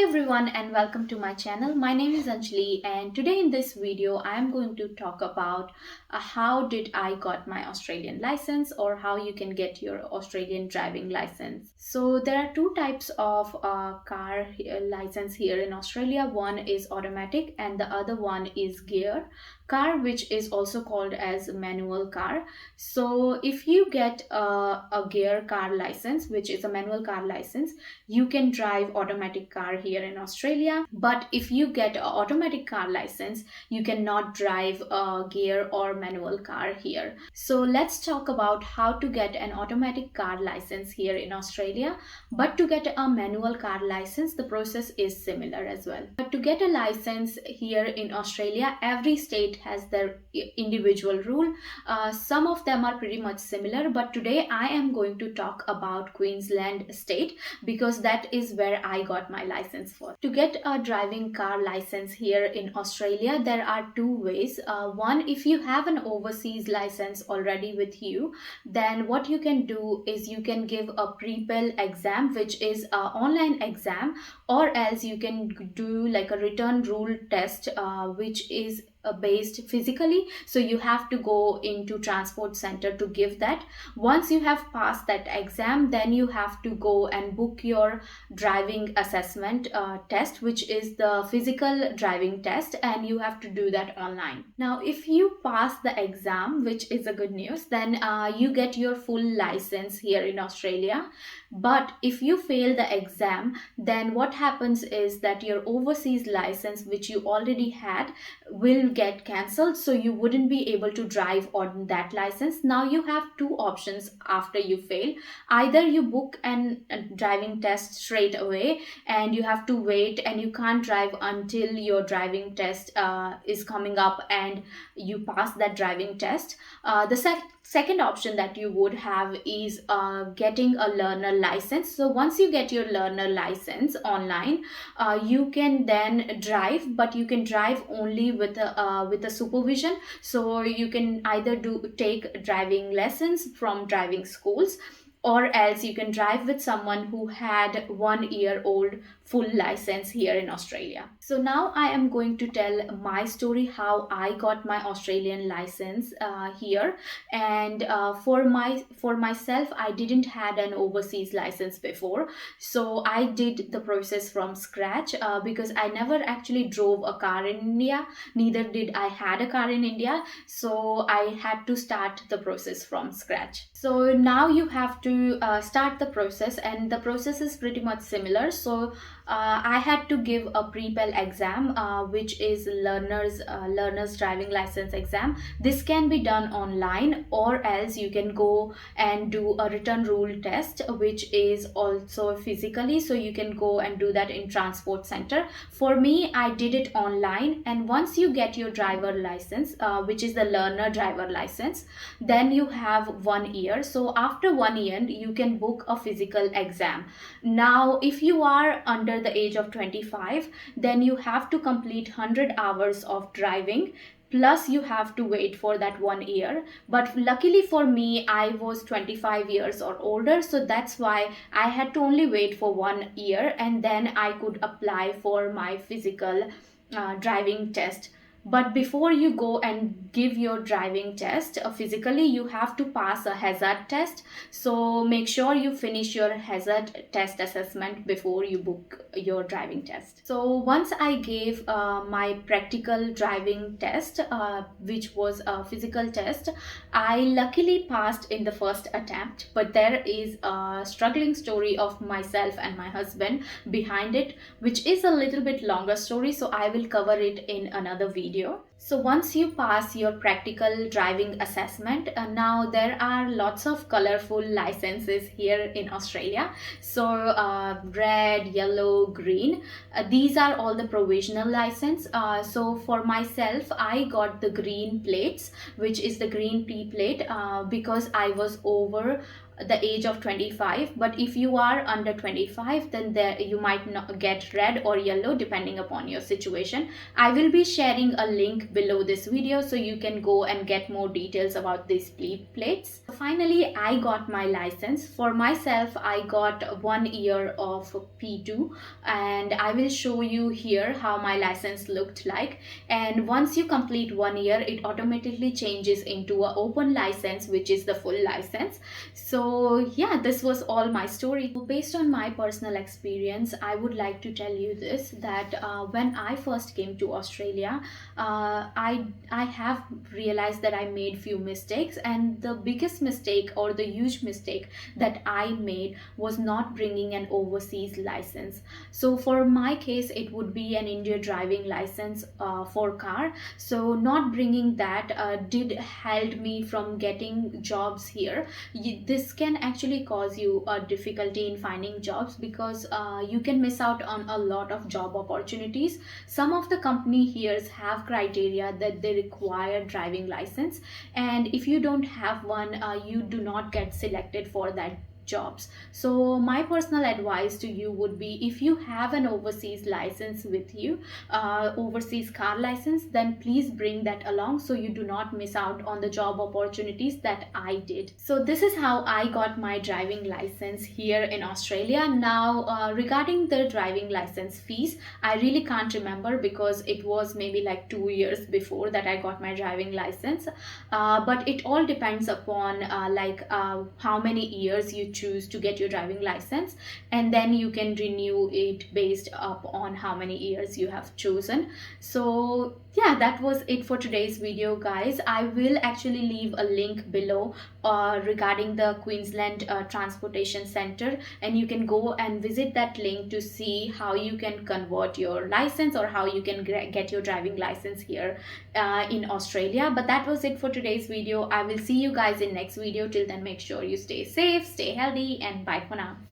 Hi everyone and welcome to my channel. My name is Anjali and today in this video I am going to talk about how did I got my Australian license or how you can get your Australian driving license. So there are two types of car license here in Australia. One is automatic and the other one is gear car, which is also called as manual car. So if you get a gear car license, which is a manual car license, you can drive automatic car here in Australia. But if you get an automatic car license, you cannot drive a gear or manual car here. So let's talk about how to get an automatic car license here in Australia. But to get a manual car license, the process is similar as well. But to get a license here in Australia, every state has their individual rule. Some of them are pretty much similar, but today I am going to talk about Queensland state because that is where I got my license for. To get a driving car license here in Australia, there are two ways. One, if you have an overseas license already with you, then what you can do is you can give a pre-pel exam, which is an online exam, or else you can do like a return rule test, which is based physically, so you have to go into transport center to give that. Once you have passed that exam, then you have to go and book your driving assessment test, which is the physical driving test, and you have to do that online. Now if you pass the exam, which is a good news, then you get your full license here in Australia. But if you fail the exam, then what happens is that your overseas license, which you already had, will get cancelled, so you wouldn't be able to drive on that license. Now you have two options after you fail. Either you book a driving test straight away and you have to wait and you can't drive until your driving test is coming up and you pass that driving test. The second option that you would have is getting a learner license. So once you get your learner license online, you can then drive, but you can drive only with a supervision. So you can either take driving lessons from driving schools, or else you can drive with someone who had 1 year old full license here in Australia. So now I am going to tell my story, how I got my Australian license here. And for myself, I didn't had an overseas license before, so I did the process from scratch because I never actually drove a car in India, neither did I had a car in India, so I had to start the process from scratch. So now you have to start the process, and the process is pretty much similar. So I had to give a pre-pel exam, which is learner's driving license exam. This can be done online, or else you can go and do a return rule test, which is also physically, so you can go and do that in transport center. For me, I did it online, and once you get your driver license, which is the learner driver license, then you have 1 year. So after 1 year you can book a physical exam. Now if you are under the age of 25, then you have to complete 100 hours of driving, plus you have to wait for that 1 year. But luckily for me, I was 25 years or older, so that's why I had to only wait for 1 year, and then I could apply for my physical driving test. But before you go and give your driving test physically, you have to pass a hazard test. So make sure you finish your hazard test assessment before you book your driving test. So once I gave my practical driving test, which was a physical test, I luckily passed in the first attempt. But there is a struggling story of myself and my husband behind it, which is a little bit longer story, so I will cover it in another video. So once you pass your practical driving assessment, now there are lots of colorful licenses here in Australia. So red, yellow, green, these are all the provisional license. So for myself, I got the green plates, which is the green P plate, because I was over the age of 25, but if you are under 25, then there you might not get red or yellow depending upon your situation. I will be sharing a link below this video so you can go and get more details about these plates. Finally, I got my license. For myself, I got 1 year of P2, and I will show you here how my license looked like. And once you complete 1 year, it automatically changes into an open license, which is the full license. So yeah, this was all my story. Based on my personal experience, I would like to tell you this, that when I first came to Australia, I have realized that I made few mistakes, and the biggest mistake or the huge mistake that I made was not bringing an overseas license. So for my case, it would be an India driving license for car. So not bringing that did held me from getting jobs here. This can actually cause you a difficulty in finding jobs, because you can miss out on a lot of job opportunities. Some of the company here have criteria that they require driving license, and if you don't have one, you do not get selected for that jobs. So my personal advice to you would be, if you have an overseas license with you, overseas car license, then please bring that along so you do not miss out on the job opportunities that I did. So this is how I got my driving license here in Australia. Now regarding the driving license fees, I really can't remember because it was maybe like 2 years before that I got my driving license, but it all depends upon how many years you choose to get your driving license, and then you can renew it based up on how many years you have chosen. So yeah, that was it for today's video, guys. I will actually leave a link below regarding the Queensland Transportation Center, and you can go and visit that link to see how you can convert your license or how you can get your driving license here in Australia. But that was it for today's video. I will see you guys in next video. Till then, make sure you stay safe, stay healthy, and bye for now.